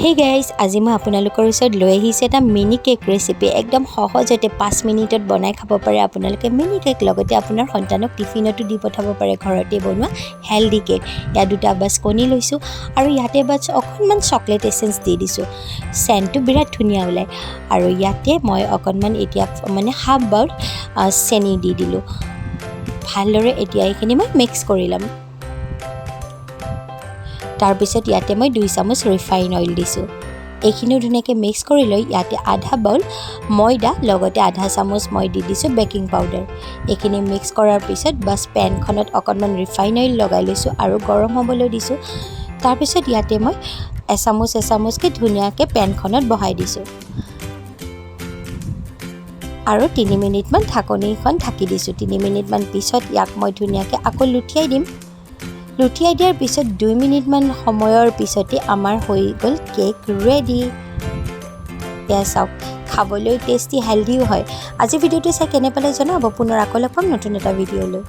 Hey guys, আজি মই আপোনালোকৰ ওচৰত লৈ আহিছোঁ এটা মিনি কেক ৰেচিপি একদম সহজতে 5 মিনিটত বনাই খাব পাৰে আপোনালোকে মিনি কেক লগতে আপোনাৰ সন্তানক টিফিনতো দি পঠাব পাৰে ঘৰতে বনোৱা হেলদি কেক ইয়া দুটা বাছ কণী লৈছোঁ আৰু ইয়াতে বাছ অকণমান চকলেট এসেন্স দি দিছোঁ সেন্টটো বিৰাট ধুনীয়া ওলাই আৰু ইয়াতে মই অকণমান এতিয়া মানে হাফ বাউল চেনি দি দিলোঁ ভালদৰে এতিয়া এইখিনি মই মিক্স কৰি ল'ম তাৰপিছত ইয়াতে মই 2 চামুচ ৰিফাইন অইল দিছোঁ এইখিনি ধুনীয়াকৈ মিক্স কৰি লৈ ইয়াতে আধা বাউল ময়দা লগতে আধা চামুচ মই দি দিছোঁ বেকিং পাউডাৰ এইখিনি মিক্স কৰাৰ পিছত বাছ পেনখনত অকণমান ৰিফাইন অইল লগাই লৈছোঁ আৰু গৰম হ'বলৈ দিছোঁ তাৰপিছত ইয়াতে মই এচামুচকৈ ধুনীয়াকৈ পেনখনত বহাই দিছোঁ আৰু 3 মিনিটমান ঢাকনিখন ঢাকি দিছোঁ 3 মিনিটমান পিছত ইয়াক মই ধুনীয়াকৈ আকৌ লুটিয়াই দিম লুটিয়াই দিয়াৰ পিছত 2 মিনিটমান সময়ৰ পিছতে আমাৰ হৈ গ'ল কেক ৰেডি এয়া চাওক খাবলৈ টেষ্টি হেলদিও হয় আজি ভিডিঅ'টো চাই কেনে পালে জনাব পুনৰ আকৌ লগ পাম নতুন এটা ভিডিঅ' লৈ